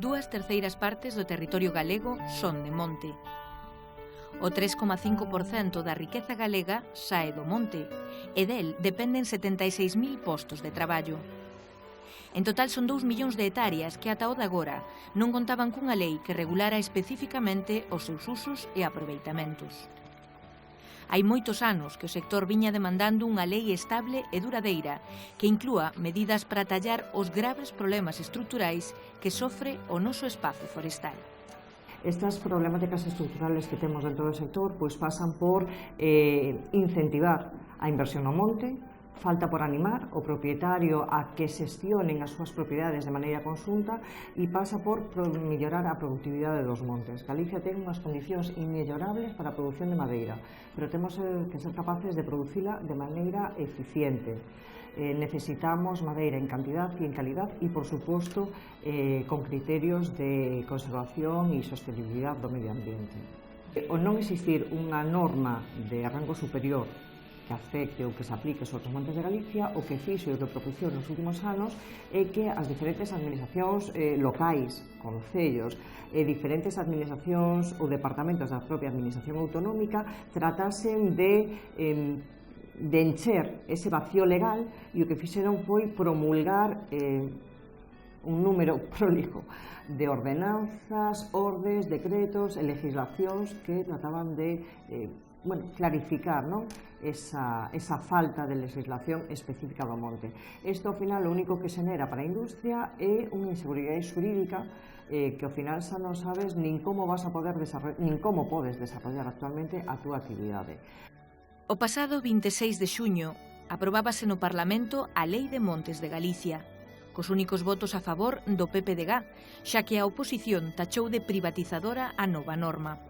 2/3 partes do territorio galego son de monte. O 3,5% da riqueza galega sae do monte e del dependen 76.000 postos de traballo. En total son 2 millóns de hectáreas que ata o de agora non contaban cunha lei que regulara especificamente os seus usos e aproveitamentos. Hai moitos anos que o sector viña demandando unha lei estable e duradeira que inclúa medidas para tallar os graves problemas estruturais que sofre o noso espazo forestal. Estas problemáticas estruturales que temos dentro do sector pasan por incentivar a inversión no monte, falta por animar o propietario a que xestionen as súas propiedades de maneira conxunta e pasa por mellorar a productividade dos montes. Galicia ten unhas condicións inmellorables para a produción de madeira, pero temos que ser capaces de producila de maneira eficiente. Necesitamos madeira en cantidad e en calidad e, por suposto, con criterios de conservación e sostenibilidade do medio ambiente. O non existir unha norma de rango superior que afecte ou que se aplique sobre os montes de Galicia, o que fixo e o que propiciou nos últimos anos é que as diferentes administracións locais, concellos e diferentes administracións ou departamentos da propia administración autonómica tratasen de encher ese vacío legal e o que fixeron foi promulgar un número prolijo de ordenanzas, ordes, decretos e legislacións que trataban de clarificar esa falta de legislación específica do monte. Isto, ao final, o único que xenera para a industria é unha inseguridade xurídica que, ao final, xa non sabes nin como podes desarrollar actualmente a túa actividade. O pasado 26 de xuño aprobábase no Parlamento a Lei de Montes de Galicia, cos únicos votos a favor do PPDG, xa que a oposición tachou de privatizadora a nova norma.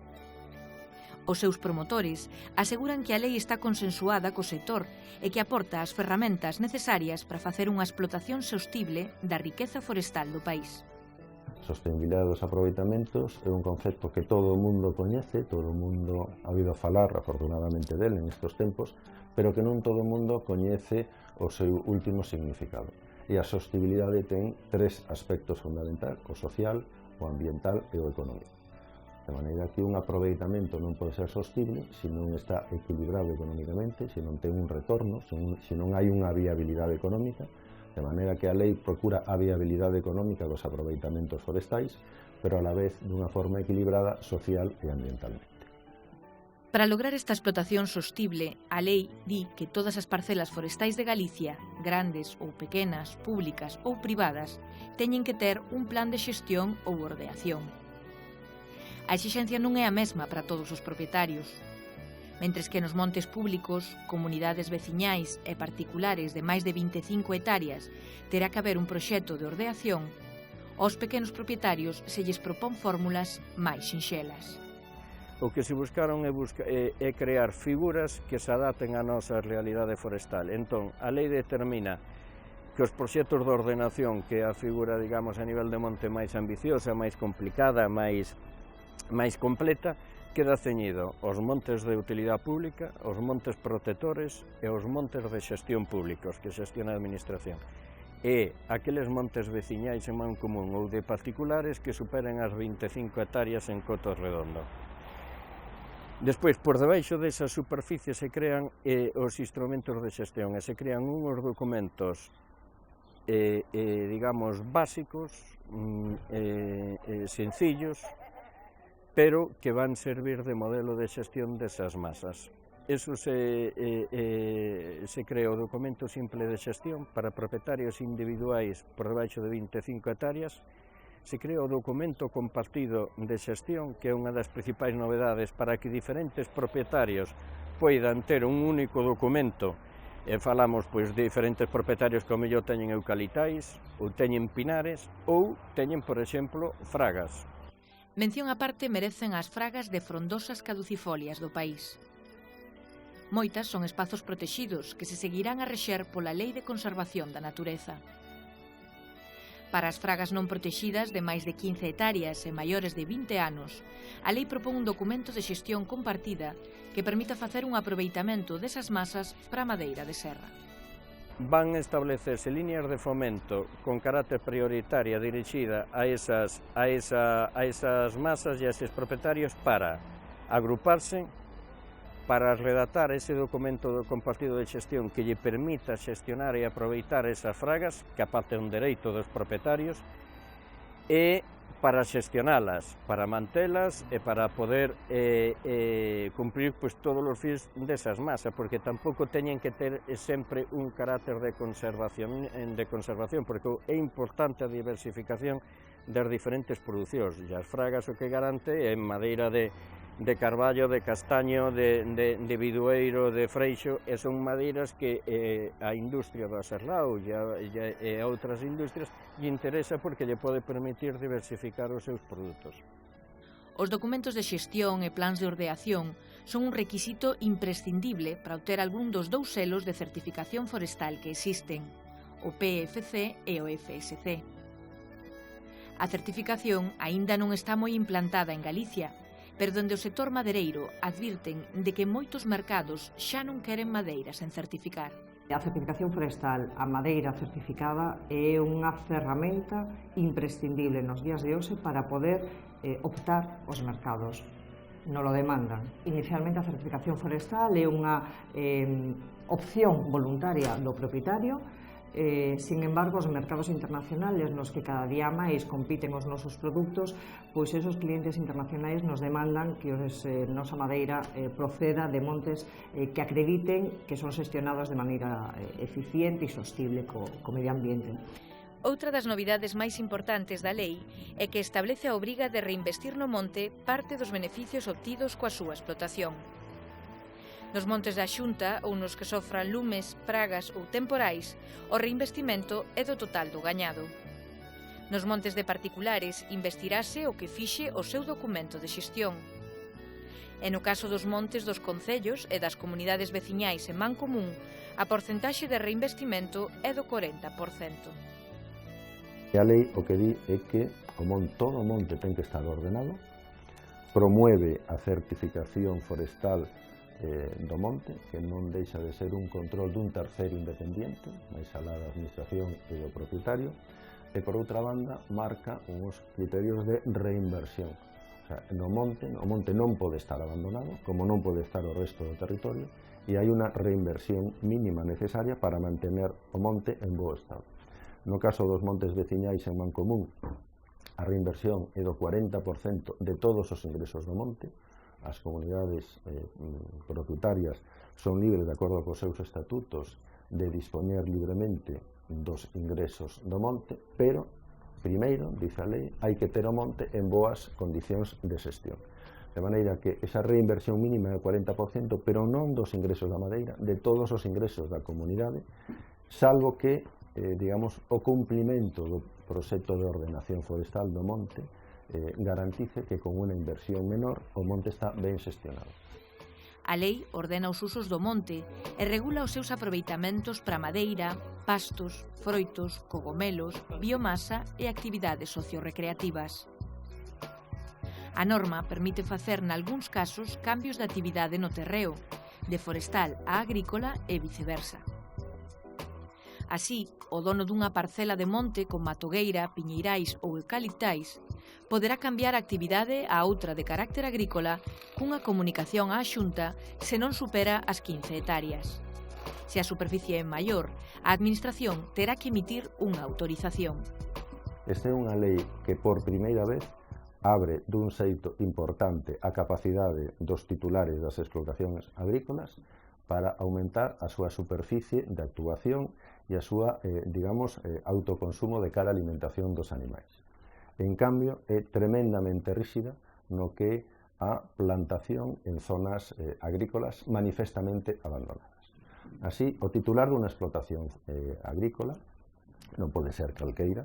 Os seus promotores aseguran que a lei está consensuada co sector e que aporta as ferramentas necesarias para facer unha explotación sostible da riqueza forestal do país. Sostenibilidade dos aproveitamentos é un concepto que todo o mundo coñece, todo o mundo ha oído falar afortunadamente del en estes tempos, pero que non todo o mundo coñece o seu último significado. E a sostenibilidade ten 3 aspectos fundamentais: o social, o ambiental e o económico. De maneira que un aproveitamento non pode ser sostible se non está equilibrado económicamente, se non ten un retorno, se non hai unha viabilidade económica, de maneira que a lei procura a viabilidade económica dos aproveitamentos forestais, pero a la vez dunha forma equilibrada social e ambientalmente. Para lograr esta explotación sostible, a lei di que todas as parcelas forestais de Galicia, grandes ou pequenas, públicas ou privadas, teñen que ter un plan de xestión ou ordeación. A exixencia non é a mesma para todos os propietarios. Mentres que nos montes públicos, comunidades veciñais e particulares de máis de 25 hectáreas terá que haber un proxecto de ordeación, aos pequenos propietarios se lles propón fórmulas máis sinxelas. O que se buscaron é crear figuras que se adapten á nosa realidade forestal. Entón, a lei determina que os proxectos de ordenación, que é a figura, digamos, a nivel de monte máis ambiciosa, máis complicada, máis completa, queda ceñido aos montes de utilidade pública, aos montes protectores e aos montes de xestión públicos que xestiona a administración. E aqueles montes veciñais en mancomunón ou de particulares que superen as 25 hectáreas en coto redondo. Despois, por debaixo desa superficie se crean os instrumentos de xestión e se crean unhos documentos digamos, básicos, sencillos, pero que van servir de modelo de xestión desas masas. Eso se crea o documento simple de xestión para propietarios individuais por debaixo de 25 hectáreas, se crea o documento compartido de xestión, que é unha das principais novedades para que diferentes propietarios poidan ter un único documento. Falamos de diferentes propietarios que ao mellor teñen eucalitais, ou teñen pinares, ou teñen, por exemplo, fragas. Mención aparte merecen as fragas de frondosas caducifolias do país. Moitas son espazos protexidos que se seguirán a rexer pola Lei de Conservación da Natureza. Para as fragas non protexidas de máis de 15 hectáreas e maiores de 20 anos, a lei propón un documento de xestión compartida que permita facer un aproveitamento desas masas para a madeira de serra. van establecerse líneas de fomento con carácter prioritaria dirigida a esas masas e a eses propietarios para agruparse, para redactar ese documento compartido de xestión que lle permita xestionar e aproveitar esas fragas, que aparte é un dereito dos propietarios, e para xestionalas, para mantelas e para poder cumprir todos os fins desas masas, porque tampouco teñen que ter sempre un carácter de conservación, porque é importante a diversificación das diferentes producións, e as fragas o que garante é madeira de carballo, de castaño, de bidueiro, de freixo, e son madeiras que a industria do aserrao e a outras industrias lle interesa porque lle pode permitir diversificar os seus produtos. Os documentos de xestión e plans de ordeación son un requisito imprescindible para obter algún dos dous selos de certificación forestal que existen, o PEFC e o FSC. A certificación aínda non está moi implantada en Galicia, pero donde o sector madereiro advirten de que moitos mercados xa non queren madeiras en certificar. A certificación forestal, a madeira certificada, é unha ferramenta imprescindible nos días de hoxe para poder optar os mercados. Non lo demandan. Inicialmente a certificación forestal é unha opción voluntaria do propietario. Sin embargo, os mercados internacionales nos que cada día máis compiten os nosos produtos, pois esos clientes internacionais nos demandan que nosa madeira proceda de montes que acrediten que son xestionados de maneira eficiente e sostible co medio ambiente. Outra das novidades máis importantes da lei é que establece a obriga de reinvestir no monte parte dos beneficios obtidos coa súa explotación. Nos montes da Xunta ou nos que sofran lumes, pragas ou temporais, o reinvestimento é do total do gañado. Nos montes de particulares investirase o que fixe o seu documento de xestión. E no caso dos montes dos concellos e das comunidades veciñais en mancomún, a porcentaxe de reinvestimento é do 40%. A lei o que di é que todo o monte ten que estar ordenado, promueve a certificación forestal do monte, que non deixa de ser un control dun terceiro independiente, máis alá da administración e do propietario, e por outra banda marca uns criterios de reinversión. O sea, o monte non pode estar abandonado, como non pode estar o resto do territorio, e hai unha reinversión mínima necesaria para mantener o monte en bo estado. No caso dos montes veciñais en mancomún, a reinversión é do 40% de todos os ingresos do monte. As comunidades propietarias son libres, de acordo cos seus estatutos, de dispoñer libremente dos ingresos do monte, pero, primeiro, dice a lei, hai que ter o monte en boas condicións de xestión. De maneira que esa reinversión mínima é o 40%, pero non dos ingresos da madeira, de todos os ingresos da comunidade, salvo que, digamos, o cumplimento do proxecto de ordenación forestal do monte garantice que con unha inversión menor o monte está ben xestionado. A lei ordena os usos do monte e regula os seus aproveitamentos para madeira, pastos, froitos, cogomelos, biomasa e actividades sociorecreativas. A norma permite facer nalgúns casos cambios de actividade no terreo, de forestal a agrícola e viceversa. Así, o dono dunha parcela de monte con matogueira, piñeirais ou eucaliptais poderá cambiar a actividade a outra de carácter agrícola cunha comunicación á Xunta se non supera as 15 hectáreas. Se a superficie é maior, a Administración terá que emitir unha autorización. Esta é unha lei que por primeira vez abre dun xeito importante a capacidade dos titulares das explotacións agrícolas para aumentar a súa superficie de actuación e a súa, autoconsumo de cara á alimentación dos animais. En cambio, é tremendamente rígida no que a plantación en zonas agrícolas manifestamente abandonadas. Así, o titular dunha explotación agrícola, non pode ser calqueira,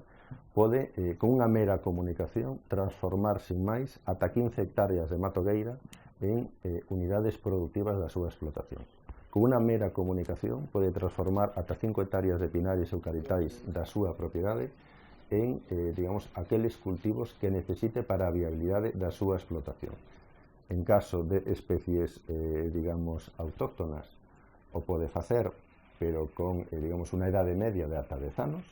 pode, con unha mera comunicación, transformar sin máis ata 15 hectáreas de matogueira en unidades productivas da súa explotación. Con unha mera comunicación pode transformar ata 5 hectáreas de pinares eucaliptais da súa propiedade en, aqueles cultivos que necesite para a viabilidade da súa explotación. En caso de especies, autóctonas, o pode facer pero con, digamos, unha idade media de ata 10 anos.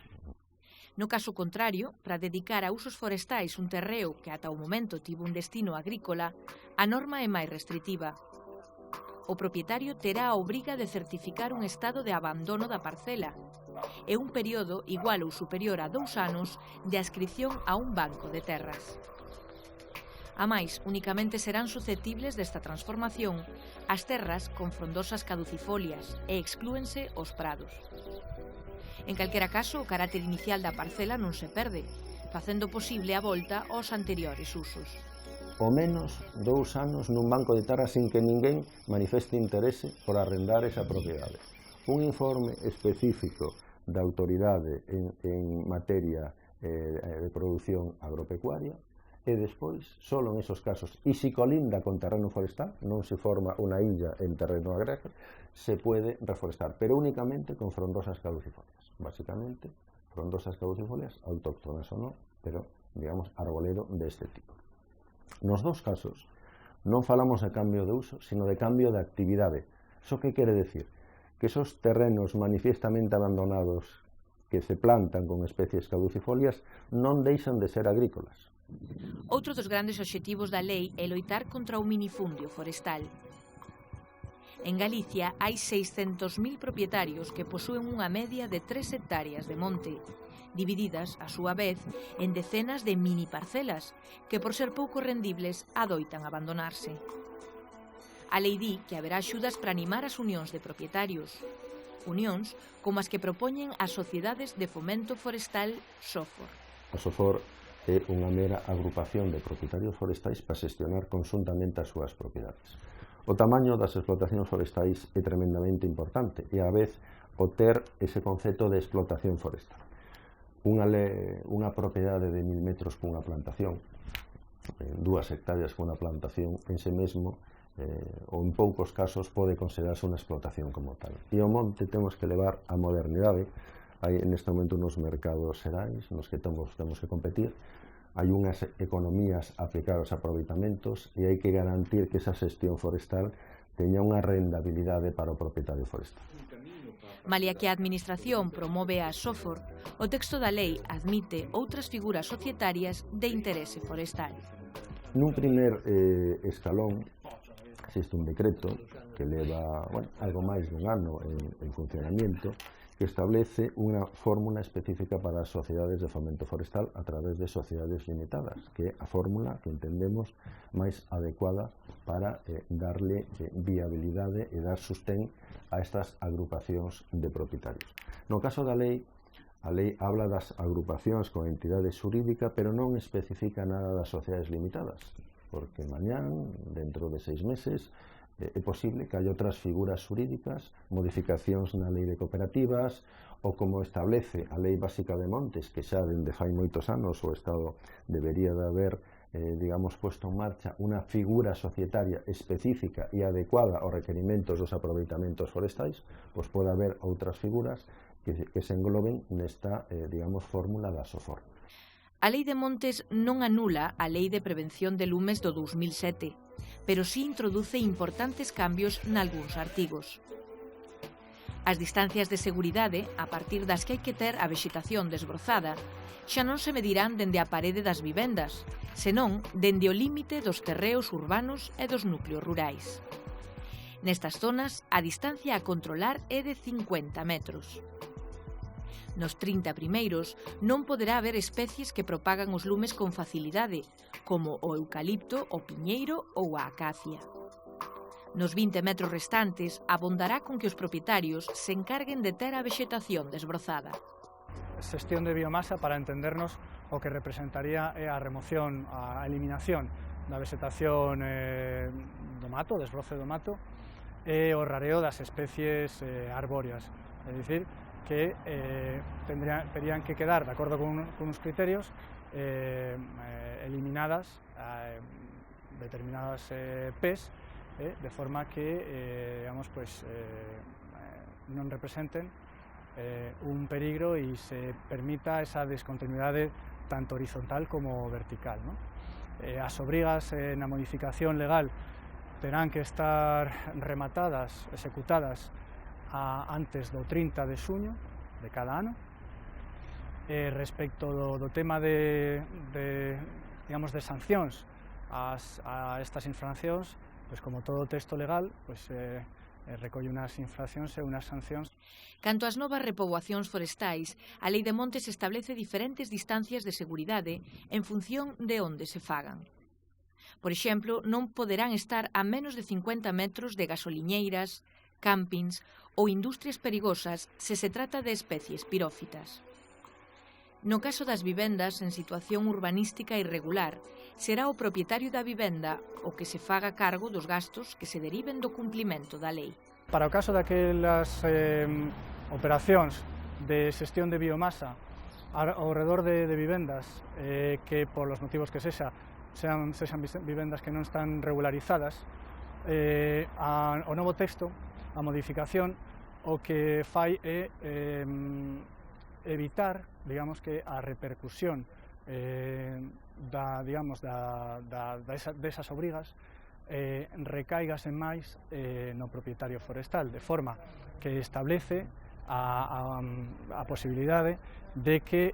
No caso contrario, para dedicar a usos forestais un terreo que ata o momento tivo un destino agrícola, a norma é máis restritiva. O propietario terá a obriga de certificar un estado de abandono da parcela e un período igual ou superior a 2 anos de adscripción a un banco de terras. A máis, únicamente serán susceptibles desta transformación as terras con frondosas caducifolias e exclúense os prados. En calquera caso, o carácter inicial da parcela non se perde, facendo posible a volta aos anteriores usos. O menos 2 anos nun banco de terras sin que ninguén manifeste interese por arrendar esa propiedade. Un informe específico da autoridade en materia de produción agropecuaria e despois, só en esos casos, e se colinda con terreno forestal, non se forma unha illa en terreno agrario, se pode reforestar, pero únicamente con frondosas caducifolias. Básicamente, frondosas caducifolias, autóctonas ou non, pero, digamos, arbolero deste tipo. Nos dous casos, non falamos de cambio de uso, sino de cambio de actividade. Iso que quere decir? Que esos terrenos manifiestamente abandonados que se plantan con especies caducifolias non deixan de ser agrícolas. Outro dos grandes obxectivos da lei é loitar contra o minifundio forestal. En Galicia hai 600.000 propietarios que posúen unha media de 3 hectáreas de monte, divididas, a súa vez, en decenas de mini parcelas que, por ser pouco rendibles, adoitan abandonarse. A lei di que haberá axudas para animar as unións de propietarios, unións como as que propoñen as sociedades de fomento forestal SOFOR. A SOFOR é unha mera agrupación de propietarios forestais para xestionar conxuntamente as súas propiedades. O tamaño das explotacións forestais é tremendamente importante e, á vez, o ter ese concepto de explotación forestal. Unha propiedade de 1000 metros cunha plantación, 2 hectáreas cunha plantación, en sí mesmo, ou en poucos casos, pode considerarse unha explotación como tal. E o monte temos que levar a modernidade. Hai neste momento uns mercados xerais nos que temos que competir. Hai unhas economías a aplicar aos aproveitamentos e hai que garantir que esa xestión forestal teña unha rentabilidade para o propietario forestal. Malia que a Administración promove a SOFOR, o texto da lei admite outras figuras societarias de interese forestal. Nun primer escalón existe un decreto que leva algo máis dun ano en funcionamiento, que establece unha fórmula específica para as sociedades de fomento forestal a través de sociedades limitadas, que é a fórmula que entendemos máis adecuada para darle viabilidade e dar sostén a estas agrupacións de propietarios. No caso da lei, a lei habla das agrupacións con entidade xurídica, pero non especifica nada das sociedades limitadas, porque mañán, dentro de 6 meses, é posible que hai outras figuras xurídicas, modificacións na lei de cooperativas, ou como establece a Lei Básica de Montes, que xa dende fai moitos anos o Estado debería de haber, digamos, puesto en marcha unha figura societaria específica e adecuada aos requerimentos dos aproveitamentos forestais, pois pode haber outras figuras que se engloben nesta, digamos, fórmula da SOFOR. A Lei de Montes non anula a Lei de Prevención de Lumes do 2007, pero sí introduce importantes cambios nalgúns artigos. As distancias de seguridade, a partir das que hai que ter a vexetación desbrozada, xa non se medirán dende a parede das vivendas, senón dende o límite dos terreos urbanos e dos núcleos rurais. Nestas zonas, a distancia a controlar é de 50 metros. Nos 30 primeiros non poderá haber especies que propagan os lumes con facilidade, como o eucalipto, o piñeiro ou a acacia. Nos 20 metros restantes, abondará con que os propietarios se encarguen de ter a vexetación desbrozada. Xestión de biomasa, para entendernos, o que representaría a remoción, a eliminación da vegetación do mato, desbroce do mato, e o rareo das especies arbóreas. É dicir, que terían que quedar, de acordo con uns criterios, eliminadas determinadas pes, de forma que non representen un peligro e se permita esa descontinuidade tanto horizontal como vertical. As obrigas na modificación legal terán que estar rematadas, executadas, antes do 30 de xuño de cada ano. Respecto do tema de sancións a estas infraccións, pois como todo texto legal, pois recolle unhas infraccións e unhas sancións. Canto ás novas repoboacións forestais, a Lei de Montes establece diferentes distancias de seguridade en función de onde se fagan. Por exemplo, non poderán estar a menos de 50 metros de gasoliñeiras, campings ou industrias perigosas se se trata de especies pirófitas. No caso das vivendas en situación urbanística irregular, será o propietario da vivenda o que se faga cargo dos gastos que se deriven do cumplimento da lei. Para o caso daquelas operacións de xestión de biomasa ao redor de vivendas que, por os motivos que sean vivendas que non están regularizadas, o novo texto, a modificación, o que fai é evitar, digamos, que a repercusión desas obrigas recaigase máis no propietario forestal, de forma que establece a posibilidade de que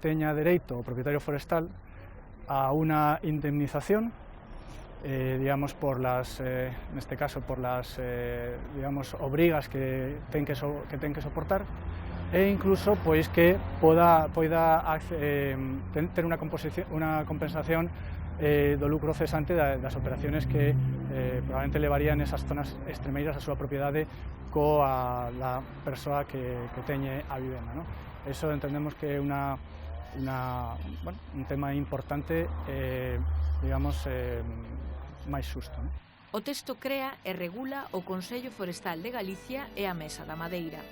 teña dereito o propietario forestal a unha indemnización, digamos, neste caso, por las obrigas que ten que soportar, e incluso pois que poida ter unha compensación do lucro cesante das operaciones que probablemente levarían esas zonas extremeiras a súa propiedade coa la persoa que teñe a vivenda, ¿no? Eso entendemos que é un tema importante, digamos, máis xusto, ¿no? O texto crea e regula o Consello Forestal de Galicia e a Mesa da Madeira.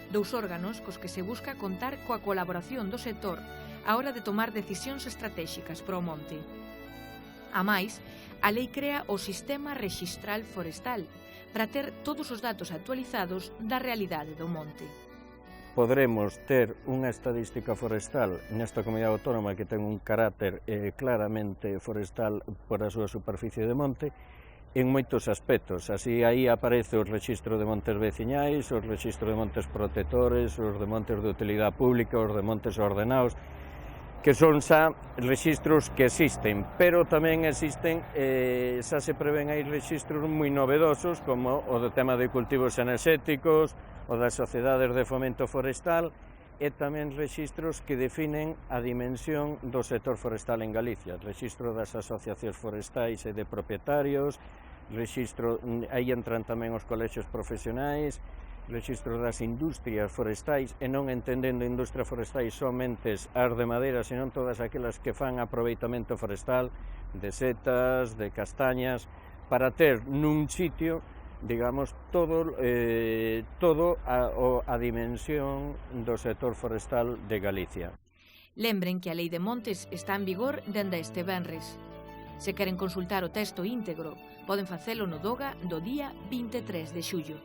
Dous órganos cos que se busca contar coa colaboración do sector á hora de tomar decisións estratéxicas para o monte. A máis, a lei crea o Sistema Rexistral Forestal para ter todos os datos actualizados da realidade do monte. Podremos ter unha estadística forestal nesta comunidade autónoma que ten un carácter claramente forestal por a súa superficie de monte, en moitos aspectos. Así aí aparece o rexistro de montes veciñais, os rexistros de montes protectores, os de montes de utilidade pública, os de montes ordenados, que son xa rexistros que existen, pero tamén existen, xa se prevén aí rexistros moi novedosos, como o do tema de cultivos enerxéticos, o das sociedades de fomento forestal, e tamén rexistros que definen a dimensión do sector forestal en Galicia, rexistro das asociacións forestais e de propietarios, rexistro, aí entran tamén os colexios profesionais, rexistro das industrias forestais, e non entendendo industria forestais somente as de madeira, senón todas aquelas que fan aproveitamento forestal de setas, de castañas, para ter nun sitio, digamos, todo a dimensión do sector forestal de Galicia. Lembren que a Lei de Montes está en vigor dende este venres. Se queren consultar o texto íntegro, poden facelo no DOGA do día 23 de xullo.